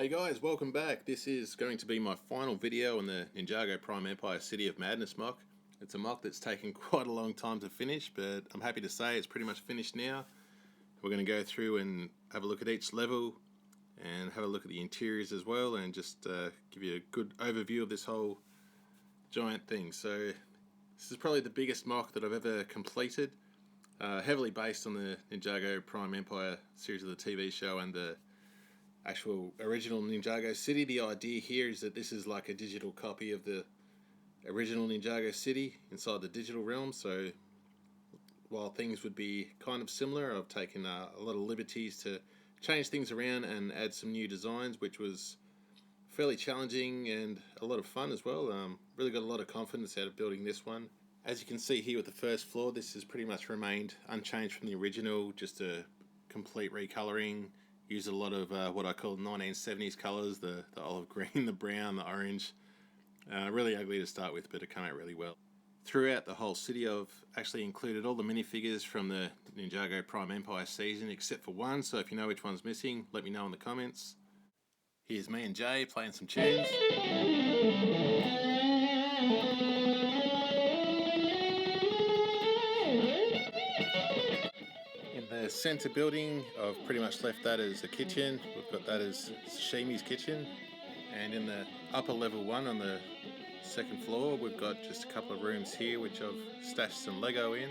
Hey guys, welcome back. This is going to be my final video on the Ninjago Prime Empire City of Madness mock. It's a mock that's taken quite a long time to finish, but I'm happy to say it's pretty much finished now. We're going to go through and have a look at each level and have a look at the interiors as well, and just give you a good overview of this whole giant thing. So this is probably the biggest mock that I've ever completed, heavily based on the Ninjago Prime Empire series of the TV show and the actual original Ninjago City. The idea here is that this is like a digital copy of the original Ninjago City inside the digital realm. So while things would be kind of similar, I've taken a lot of liberties to change things around and add some new designs, which was fairly challenging and a lot of fun as well. Really got a lot of confidence out of building this one. As you can see here with the first floor, this has pretty much remained unchanged from the original, just a complete recoloring. Used a lot of what I call 1970s colours, the olive green, the brown, the orange. Really ugly to start with, but it came out really well. Throughout the whole city, I've actually included all the minifigures from the Ninjago Prime Empire season, except for one, so if you know which one's missing, let me know in the comments. Here's me and Jay playing some tunes. In the centre building, I've pretty much left that as a kitchen. We've got that as Shimi's kitchen. And in the upper level one on the second floor, we've got just a couple of rooms here which I've stashed some Lego in.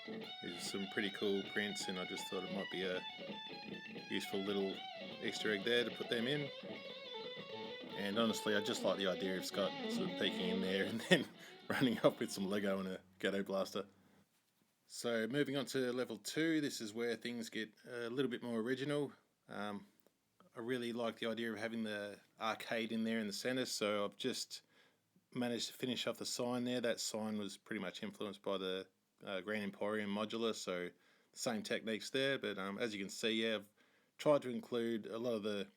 There's some pretty cool prints, and I just thought it might be a useful little Easter egg there to put them in. And honestly, I just like the idea of Scott sort of peeking in there and then running off with some Lego and a Gatto blaster. So moving on to level 2, this is where things get a little bit more original. I really like the idea of having the arcade in there in the centre, so I've just managed to finish off the sign there. That sign was pretty much influenced by the Grand Emporium modular, so the same techniques there, but as you can see, yeah, I've tried to include a lot of the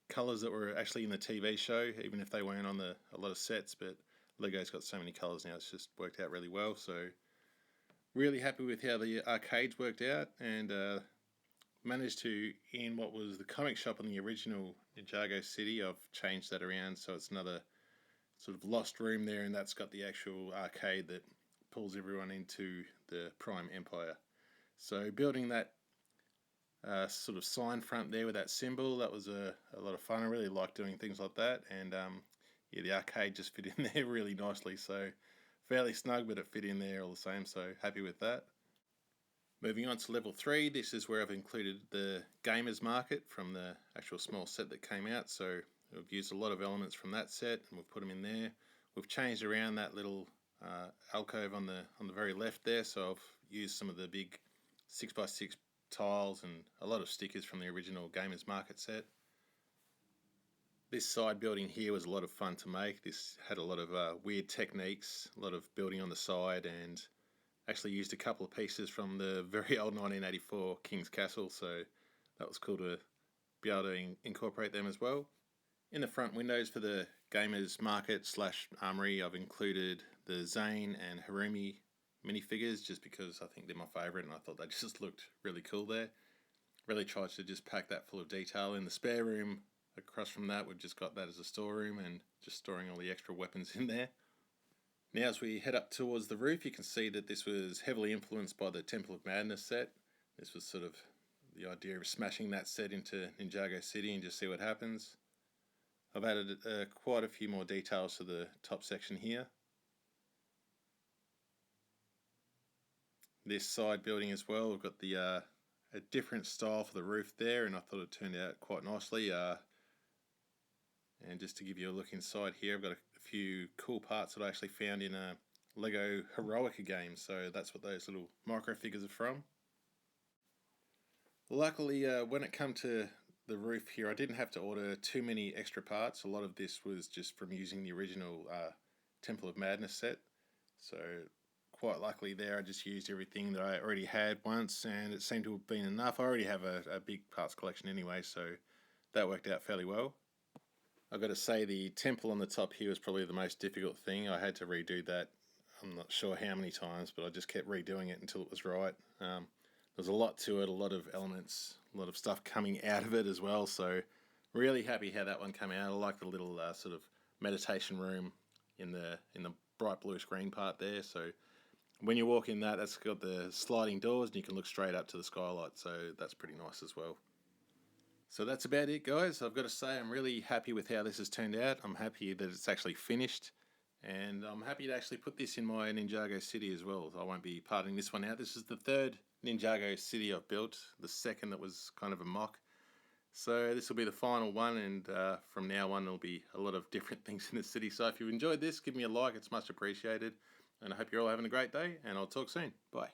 colours that were actually in the TV show, even if they weren't on a lot of sets, but Lego's got so many colours now, it's just worked out really well. So really happy with how the arcades worked out, and managed to, in what was the comic shop in the original Ninjago City, I've changed that around so it's another sort of lost room there, and that's got the actual arcade that pulls everyone into the Prime Empire. So building that sort of sign front there with that symbol, that was a lot of fun. I really like doing things like that, and yeah, the arcade just fit in there really nicely, so fairly snug, but it fit in there all the same, so happy with that. Moving on to level 3, this is where I've included the Gamers Market from the actual small set that came out, so we've used a lot of elements from that set and we've put them in there. We've changed around that little alcove on the very left there, so I've used some of the big 6x6 tiles and a lot of stickers from the original Gamers Market set. This side building here was a lot of fun to make. This had a lot of weird techniques, a lot of building on the side, and actually used a couple of pieces from the very old 1984 King's Castle, so that was cool to be able to incorporate them as well. In the front windows for the Gamers Market / Armory, I've included the Zane and Harumi minifigures just because I think they're my favourite and I thought they just looked really cool there. Really tried to just pack that full of detail. In the spare room across from that, we've just got that as a storeroom and just storing all the extra weapons in there. Now as we head up towards the roof, you can see that this was heavily influenced by the Temple of Madness set. This was sort of the idea of smashing that set into Ninjago City and just see what happens. I've added quite a few more details to the top section here. This side building as well, we've got the a different style for the roof there, and I thought it turned out quite nicely. And just to give you a look inside here, I've got a few cool parts that I actually found in a Lego Heroica game, so that's what those little micro figures are from. Luckily, when it come to the roof here, I didn't have to order too many extra parts. A lot of this was just from using the original Temple of Madness set, so quite luckily there I just used everything that I already had once, and it seemed to have been enough. I already have a big parts collection anyway, so that worked out fairly well. I've got to say the temple on the top here was probably the most difficult thing. I had to redo that, I'm not sure how many times, but I just kept redoing it until it was right. There there's a lot to it, a lot of elements, a lot of stuff coming out of it as well. So really happy how that one came out. I like the little sort of meditation room in the bright bluish green part there. So when you walk in that's got the sliding doors and you can look straight up to the skylight. So that's pretty nice as well. So that's about it, guys. I've got to say I'm really happy with how this has turned out. I'm happy that it's actually finished. And I'm happy to actually put this in my Ninjago city as well. I won't be parting this one out. This is the third Ninjago city I've built. The second that was kind of a mock. So this will be the final one, and from now on there'll be a lot of different things in the city. So if you've enjoyed this, give me a like. It's much appreciated. And I hope you're all having a great day, and I'll talk soon. Bye.